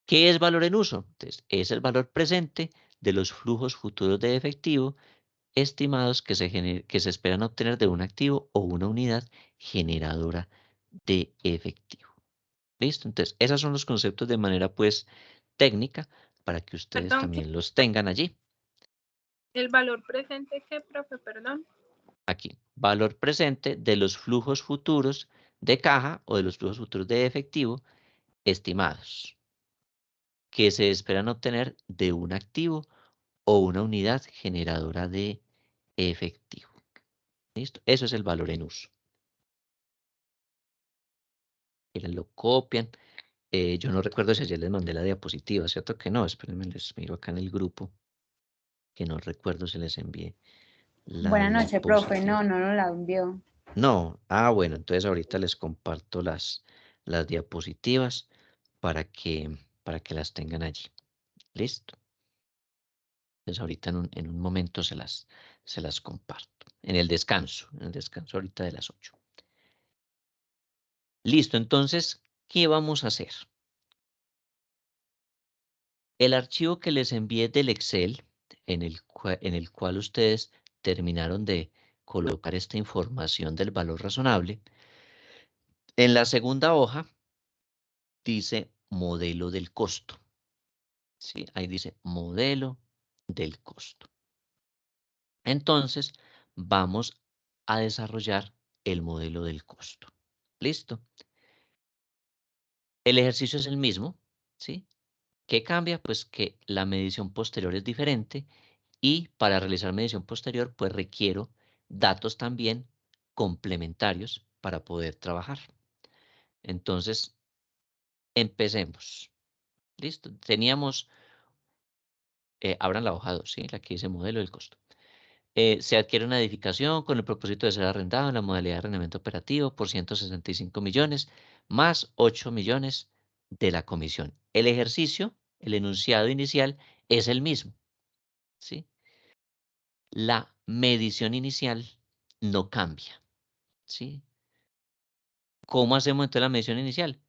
¿Qué es valor en uso? Entonces, es el valor presente de los flujos futuros de efectivo estimados que se esperan obtener de un activo o una unidad generadora de efectivo. ¿Listo? Entonces, esos son los conceptos de manera, pues, técnica para que ustedes Perdón, también los tengan allí. ¿el valor presente qué, profe? Perdón. Aquí, valor presente de los flujos futuros de caja o de los flujos futuros de efectivo estimados que se esperan obtener de un activo o una unidad generadora de efectivo. ¿Listo? Eso es el valor en uso. Miren, lo copian. Yo no recuerdo si ayer les mandé la diapositiva, ¿cierto que no? Espérenme, les miro acá en el grupo, que no recuerdo si les envié la Buenas noches, profe. diapositiva. No la envió. No, bueno, entonces ahorita les comparto las diapositivas para que las tengan allí. ¿Listo? Entonces ahorita en un momento se las comparto. En el descanso ahorita de las 8. Listo, entonces, ¿qué vamos a hacer? El archivo que les envié del Excel, en el cual ustedes terminaron de colocar esta información del valor razonable, en la segunda hoja dice modelo del costo. ¿Sí? Ahí dice modelo del costo. Entonces, vamos a desarrollar el modelo del costo. ¿Listo? El ejercicio es el mismo, ¿sí? ¿Qué cambia? Pues que la medición posterior es diferente y para realizar medición posterior, pues requiero datos también complementarios para poder trabajar. Entonces, empecemos. ¿Listo? Teníamos, abran la hoja 2, ¿sí? La que dice modelo del costo. Se adquiere una edificación con el propósito de ser arrendado en la modalidad de arrendamiento operativo por 165 millones más 8 millones de la comisión. El ejercicio, el enunciado inicial es el mismo, ¿sí? La medición inicial no cambia, ¿sí? ¿Cómo hacemos entonces la medición inicial?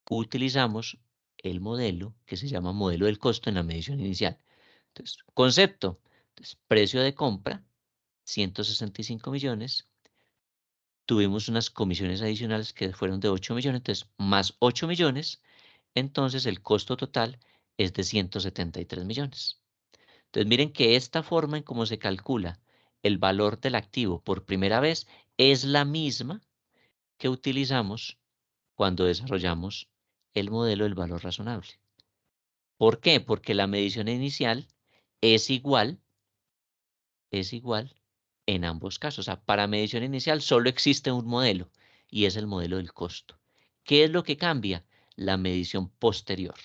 Utilizamos el modelo que se llama modelo del costo en la medición inicial. Entonces, concepto, entonces, precio de compra, 165 millones. Tuvimos unas comisiones adicionales que fueron de 8 millones, entonces, más 8 millones, entonces el costo total es de 173 millones. Entonces, miren que esta forma en cómo se calcula el valor del activo por primera vez es la misma que utilizamos cuando desarrollamos el modelo del valor razonable. ¿Por qué? Porque la medición inicial es igual en ambos casos. O sea, para medición inicial solo existe un modelo y es el modelo del costo. ¿Qué es lo que cambia? La medición posterior.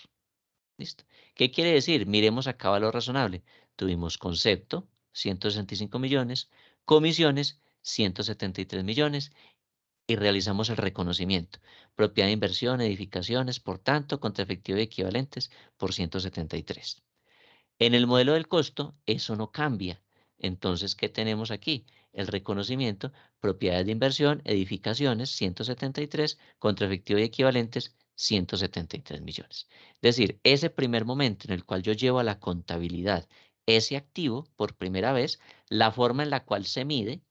¿Listo? ¿Qué quiere decir? Miremos acá valor razonable. Tuvimos concepto, 165 millones, comisiones, 173 millones, y realizamos el reconocimiento. Propiedad de inversión, edificaciones, por tanto, contra efectivo y equivalentes por 173. En el modelo del costo, eso no cambia. Entonces, ¿qué tenemos aquí? El reconocimiento, propiedades de inversión, edificaciones, 173, contra efectivo y equivalentes, 173 millones. Es decir, ese primer momento en el cual yo llevo a la contabilidad ese activo por primera vez, la forma en la cual se mide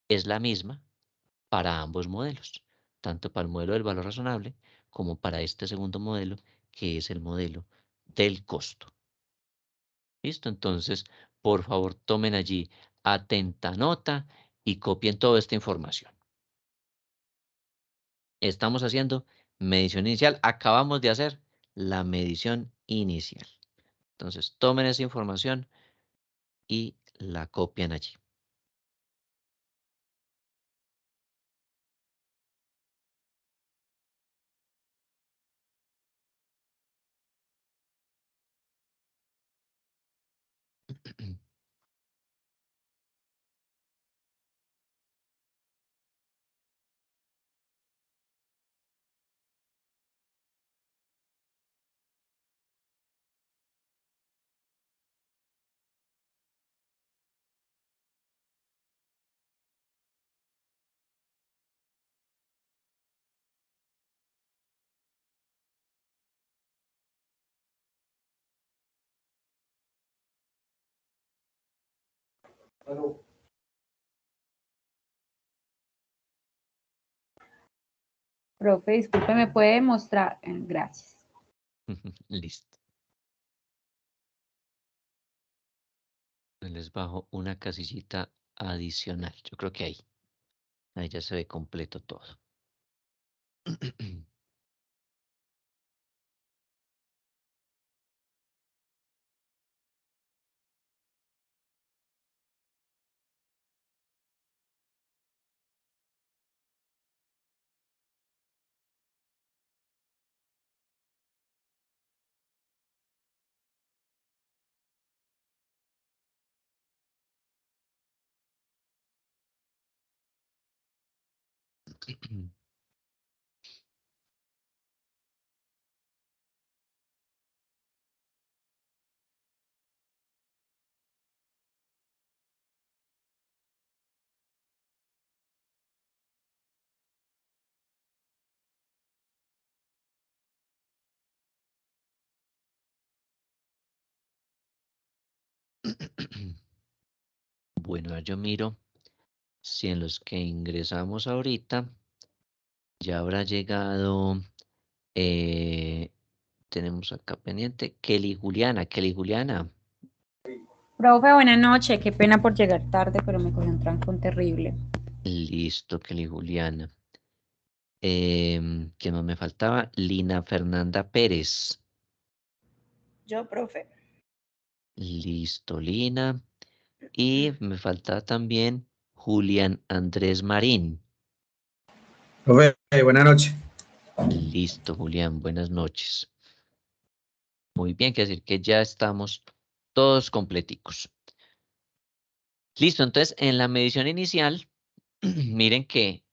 es la misma para ambos modelos, tanto para el modelo del valor razonable como para este segundo modelo, que es el modelo del costo. ¿Listo? Entonces, por favor, tomen allí atenta nota y copien toda esta información. Estamos haciendo medición inicial. Acabamos de hacer la medición inicial. Entonces, tomen esa información y la copian allí. Profe, disculpe, ¿me puede mostrar? Gracias. Listo. Les bajo una casillita adicional. Yo creo que ahí ya se ve completo todo. Bueno, yo miro si en los que ingresamos ahorita ya habrá llegado, tenemos acá pendiente Kelly Juliana. Kelly Juliana, Profe, buenas noches. Qué pena por llegar tarde, pero me cogió un trancón terrible. listo, Kelly Juliana. ¿Quién más me faltaba? Lina Fernanda Pérez. Yo, profe. Listo, Lina. Y me falta también Julián Andrés Marín. Profe, buenas noches. Listo, Julián, buenas noches. Muy bien, quiere decir que ya estamos todos completicos. Listo, entonces en la medición inicial, miren que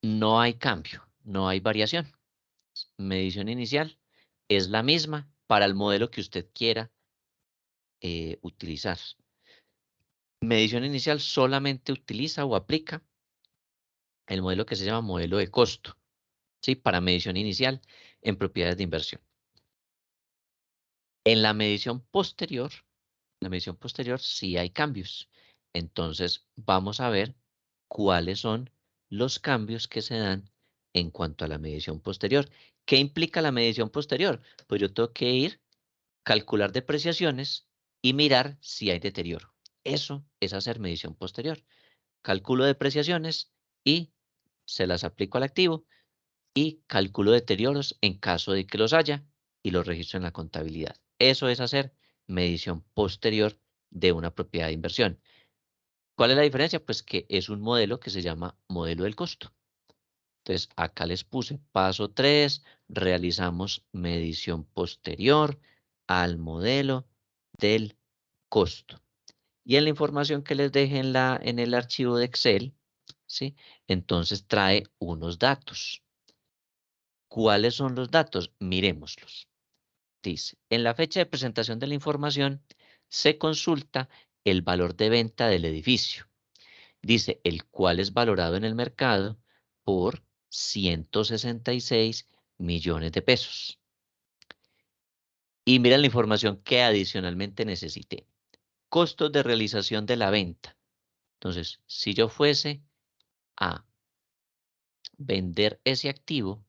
no hay cambio, no hay variación. Medición inicial es la misma para el modelo que usted quiera utilizar. Medición inicial solamente utiliza o aplica el modelo que se llama modelo de costo, ¿sí? Para medición inicial en propiedades de inversión. En la medición posterior sí hay cambios. Entonces, vamos a ver cuáles son los cambios que se dan en cuanto a la medición posterior. ¿Qué implica la medición posterior? Pues yo tengo que ir, calcular depreciaciones y mirar si hay deterioro. Eso es hacer medición posterior. Calculo depreciaciones y se las aplico al activo y calculo deterioros en caso de que los haya y los registro en la contabilidad. Eso es hacer medición posterior de una propiedad de inversión. ¿Cuál es la diferencia? Pues que es un modelo que se llama modelo del costo. Entonces, acá les puse paso 3, realizamos medición posterior al modelo del costo. Y en la información que les deje en el archivo de Excel, ¿sí? Entonces trae unos datos. ¿Cuáles son los datos? Miremoslos. Dice, en la fecha de presentación de la información se consulta el valor de venta del edificio. Dice, el cual es valorado en el mercado por 166 millones de pesos. Y mira la información que adicionalmente necesité. Costos de realización de la venta. Entonces, si yo fuese a vender ese activo,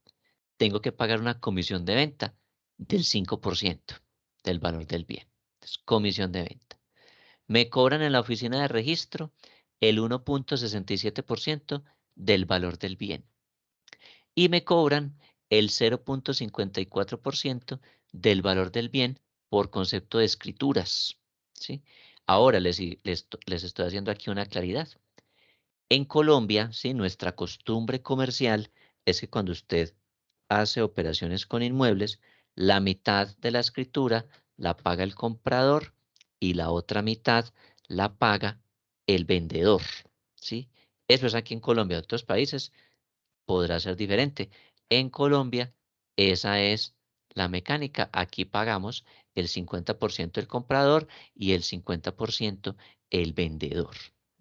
tengo que pagar una comisión de venta del 5% del valor del bien. Entonces, comisión de venta. Me cobran en la oficina de registro el 1.67% del valor del bien. Y me cobran el 0.54% del valor del bien por concepto de escrituras, ¿sí? Ahora les estoy haciendo aquí una claridad. En Colombia, ¿sí? Nuestra costumbre comercial es que cuando usted hace operaciones con inmuebles, la mitad de la escritura la paga el comprador y la otra mitad la paga el vendedor, ¿sí? Eso es aquí en Colombia. En otros países podrá ser diferente. En Colombia, esa es la mecánica. Aquí pagamos el 50% el comprador y el 50% el vendedor.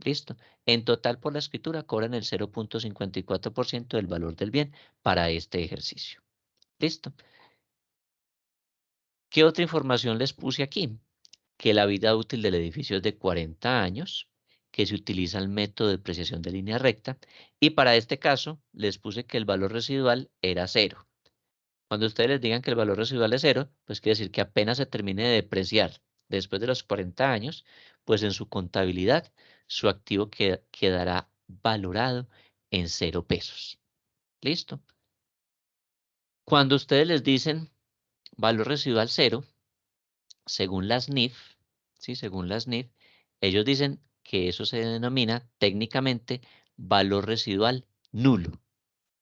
¿Listo? En total, por la escritura, cobran el 0.54% del valor del bien para este ejercicio. ¿Listo? ¿Qué otra información les puse aquí? Que la vida útil del edificio es de 40 años, que se utiliza el método de depreciación de línea recta, y para este caso les puse que el valor residual era 0. Cuando ustedes les digan que el valor residual es 0, pues quiere decir que apenas se termine de depreciar después de los 40 años, pues en su contabilidad su activo quedará valorado en 0 pesos. ¿Listo? Cuando ustedes les dicen valor residual 0, según las NIF, ¿sí? Según las NIF, ellos dicen que eso se denomina técnicamente valor residual nulo,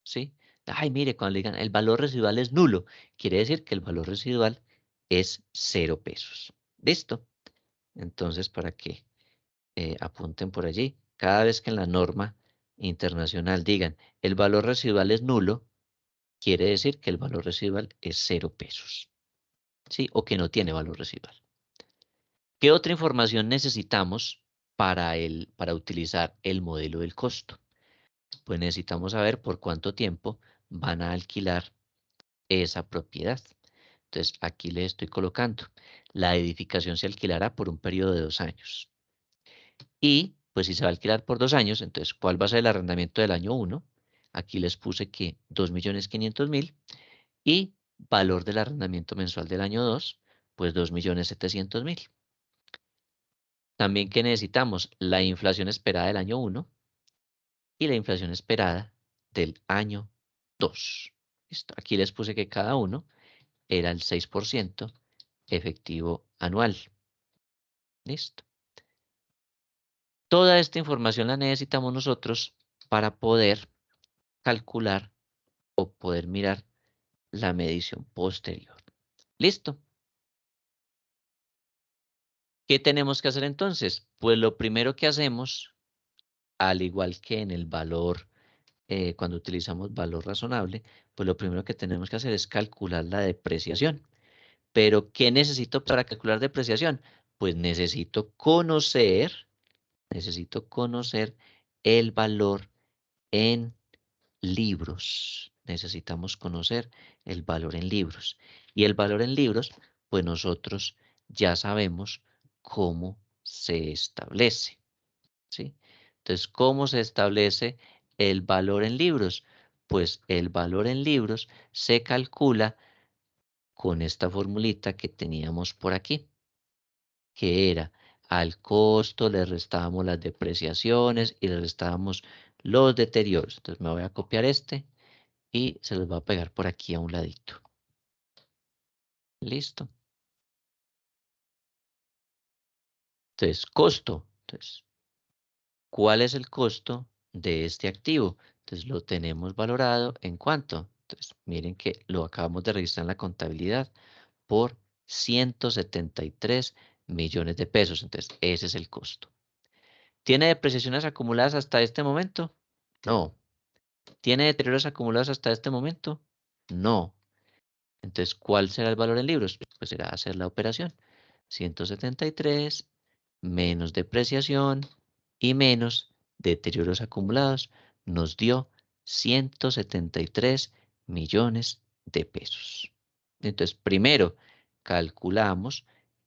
¿sí? Ay, mire, cuando le digan el valor residual es nulo, quiere decir que el valor residual es 0 pesos. ¿Listo? Entonces, para que apunten por allí, cada vez que en la norma internacional digan el valor residual es nulo, quiere decir que el valor residual es 0 pesos, ¿sí? O que no tiene valor residual. ¿Qué otra información necesitamos para utilizar el modelo del costo? Pues necesitamos saber por cuánto tiempo van a alquilar esa propiedad. Entonces, aquí le estoy colocando. La edificación se alquilará por un periodo de 2 años. Y, pues si se va a alquilar por 2 años, entonces, ¿cuál va a ser el arrendamiento del año 1? Aquí les puse que 2.500.000 y valor del arrendamiento mensual del año 2, pues 2.700.000. También que necesitamos la inflación esperada del año 1 y la inflación esperada del año 2. ¿Listo? Aquí les puse que cada uno era el 6% efectivo anual. ¿Listo? Toda esta información la necesitamos nosotros para poder calcular o poder mirar la medición posterior. ¿Listo? ¿Qué tenemos que hacer entonces? Pues lo primero que hacemos, al igual que en el valor, cuando utilizamos valor razonable, pues lo primero que tenemos que hacer es calcular la depreciación. Pero, ¿qué necesito para calcular depreciación? Pues necesito conocer el valor en libros. Necesitamos conocer el valor en libros. Y el valor en libros, pues nosotros ya sabemos cómo se establece, ¿sí? Entonces, ¿cómo se establece el valor en libros? Pues el valor en libros se calcula con esta formulita que teníamos por aquí, que era al costo le restábamos las depreciaciones y le restábamos los deterioros. Entonces me voy a copiar este y se los voy a pegar por aquí a un ladito. Listo. Entonces, costo. Entonces, ¿cuál es el costo de este activo? Entonces, lo tenemos valorado ¿en cuánto? Entonces, miren que lo acabamos de registrar en la contabilidad por 173 millones de pesos. Entonces, ese es el costo. ¿Tiene depreciaciones acumuladas hasta este momento? No. ¿Tiene deterioros acumulados hasta este momento? No. Entonces, ¿cuál será el valor en libros? Pues será hacer la operación. 173 menos depreciación y menos deterioros acumulados nos dio 173 millones de pesos. Entonces, primero calculamos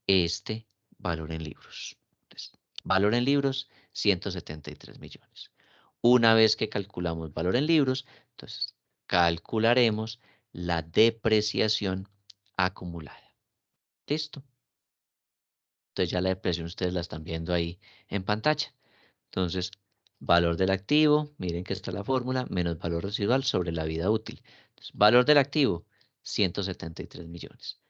este valor en libros. Entonces, valor en libros, 173 millones. Una vez que calculamos valor en libros, entonces calcularemos la depreciación acumulada. ¿Listo? Entonces ya la depreciación ustedes la están viendo ahí en pantalla. Entonces, valor del activo, miren que está la fórmula, menos valor residual sobre la vida útil. Entonces, valor del activo, 173 millones.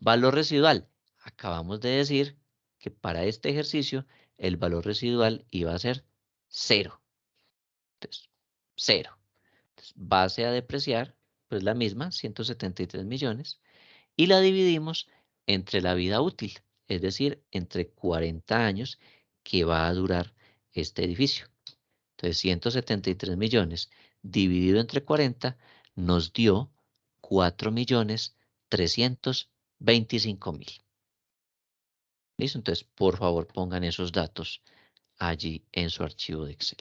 Valor residual, acabamos de decir que para este ejercicio el valor residual iba a ser 0. Entonces, 0. Entonces, base a depreciar, pues la misma, 173 millones, y la dividimos entre la vida útil. es decir, entre 40 años que va a durar este edificio. Entonces, 173 millones dividido entre 40 nos dio 4.325.000. ¿Listo? Entonces, por favor, pongan esos datos allí en su archivo de Excel.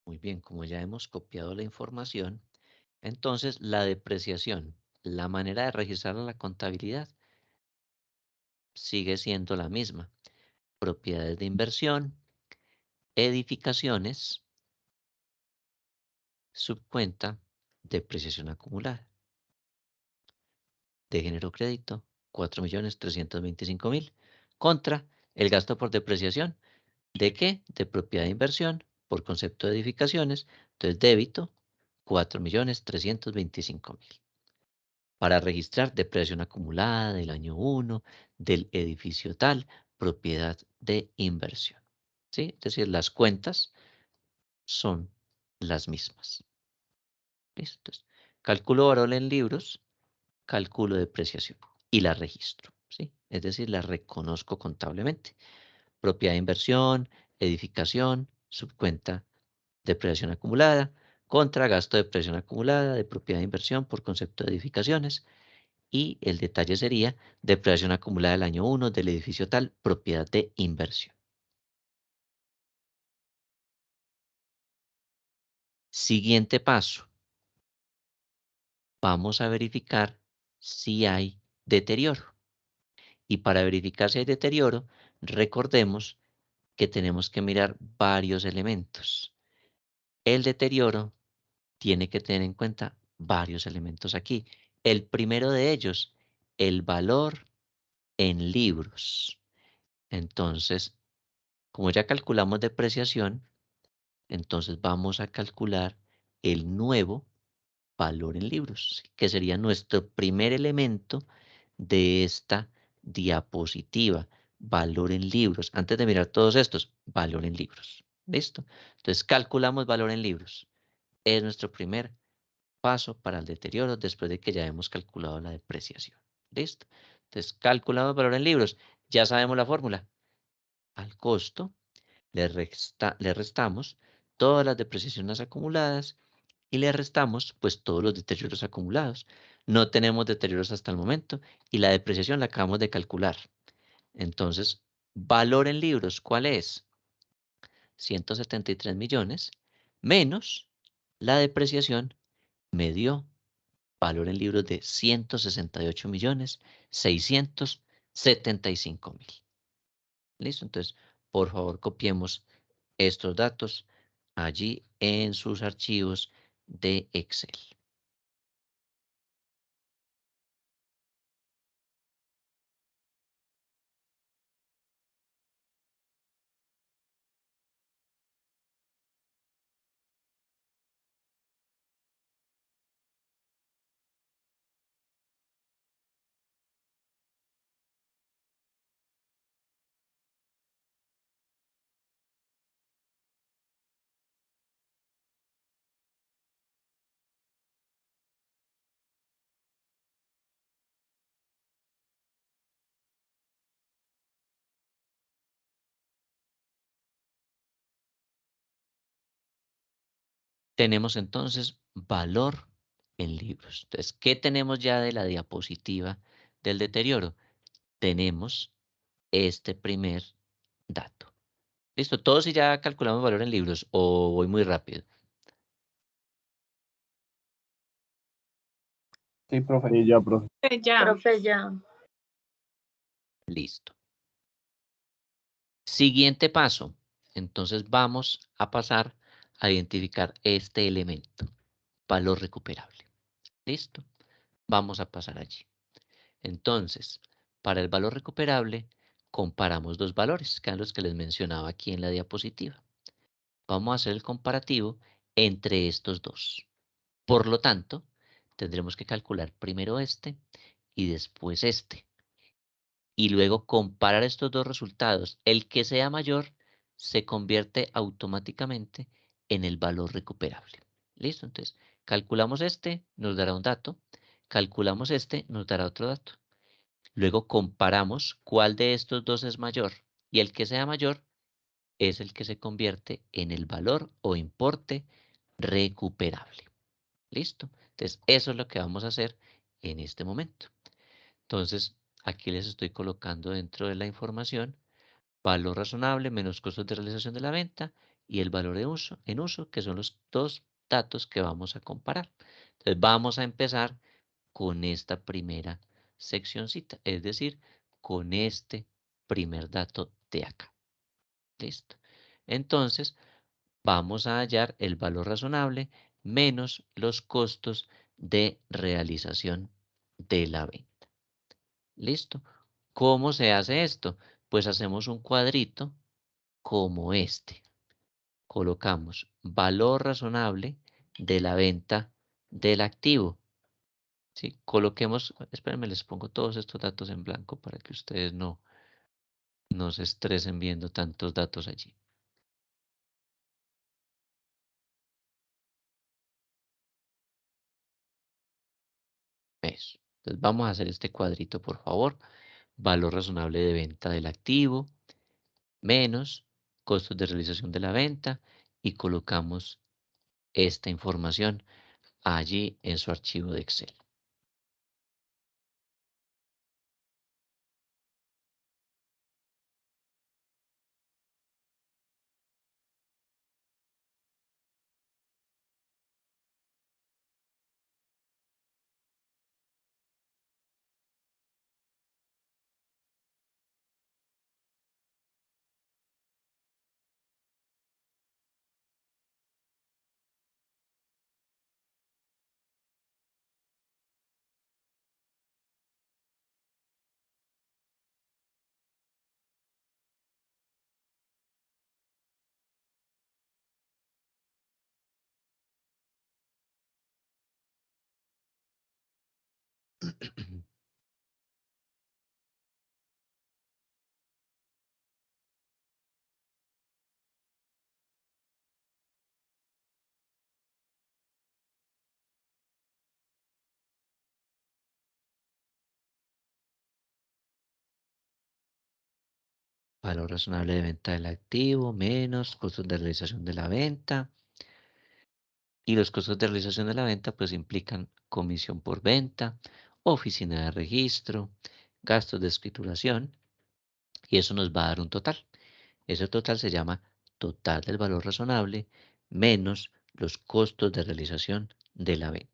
Muy bien, como ya hemos copiado la información, entonces la depreciación, la manera de registrar la contabilidad sigue siendo la misma. Propiedades de inversión, edificaciones, subcuenta, depreciación acumulada. De género crédito, 4.325.000 contra el gasto por depreciación. ¿De qué? De propiedad de inversión por concepto de edificaciones. Entonces, débito, 4.325.000. Para registrar depreciación acumulada del año 1, del edificio tal, propiedad de inversión. ¿Sí? Es decir, las cuentas son las mismas. ¿Listo? Entonces, calculo valor en libros, calculo depreciación y la registro. ¿Sí? Es decir, la reconozco contablemente. Propiedad de inversión, edificación, subcuenta depreciación acumulada, contra gasto de depreciación acumulada de propiedad de inversión por concepto de edificaciones. Y el detalle sería depreciación acumulada del año 1 del edificio tal, propiedad de inversión. Siguiente paso. Vamos a verificar si hay deterioro. Y para verificar si hay deterioro, recordemos que tenemos que mirar varios elementos. El deterioro tiene que tener en cuenta varios elementos aquí. El primero de ellos, el valor en libros. Entonces, como ya calculamos depreciación, entonces vamos a calcular el nuevo valor en libros, que sería nuestro primer elemento de esta diapositiva. Valor en libros. Antes de mirar todos estos, valor en libros. ¿Listo? Entonces calculamos valor en libros. Es nuestro primer paso para el deterioro después de que ya hemos calculado la depreciación. ¿Listo? Entonces calculamos valor en libros. Ya sabemos la fórmula. Al costo le restamos todas las depreciaciones acumuladas y le restamos pues todos los deterioros acumulados. No tenemos deterioros hasta el momento y la depreciación la acabamos de calcular. Entonces, valor en libros, ¿cuál es? 173 millones menos la depreciación me dio valor en libros de 168.675.000. ¿Listo? Entonces, por favor, copiemos estos datos allí en sus archivos de Excel. tenemos entonces valor en libros. Entonces, ¿qué tenemos ya de la diapositiva del deterioro? Tenemos este primer dato. ¿Listo? Todos si ya calculamos valor en libros o voy muy rápido. Sí, profe. Sí, ya, profe. Ya. Profe, ya. Listo. Siguiente paso. Entonces vamos a pasar a identificar este elemento, valor recuperable. ¿Listo? Vamos a pasar allí. Entonces, para el valor recuperable, comparamos dos valores, que eran los que les mencionaba aquí en la diapositiva. Vamos a hacer el comparativo entre estos dos. Por lo tanto, tendremos que calcular primero este y después este. Y luego comparar estos dos resultados. El que sea mayor se convierte automáticamente en el valor recuperable. ¿Listo? Entonces, calculamos este, nos dará un dato. Calculamos este, nos dará otro dato. Luego comparamos cuál de estos dos es mayor. Y el que sea mayor es el que se convierte en el valor o importe recuperable. ¿Listo? Entonces, eso es lo que vamos a hacer en este momento. Entonces, aquí les estoy colocando dentro de la información valor razonable menos costos de realización de la venta y el valor en uso, que son los dos datos que vamos a comparar. Entonces, vamos a empezar con esta primera seccioncita, es decir, con este primer dato de acá. ¿Listo? Entonces, vamos a hallar el valor razonable menos los costos de realización de la venta. ¿Listo? ¿Cómo se hace esto? Pues hacemos un cuadrito como este. Colocamos valor razonable de la venta del activo. ¿Sí? Coloquemos, espérenme, les pongo todos estos datos en blanco para que ustedes no se estresen viendo tantos datos allí. Eso. Entonces vamos a hacer este cuadrito, por favor. Valor razonable de venta del activo, menos costos de realización de la venta, y colocamos esta información allí en su archivo de Excel. Valor razonable de venta del activo, menos costos de realización de la venta. Y los costos de realización de la venta pues implican comisión por venta, oficina de registro, gastos de escrituración, y eso nos va a dar un total. Ese total se llama total del valor razonable menos los costos de realización de la venta.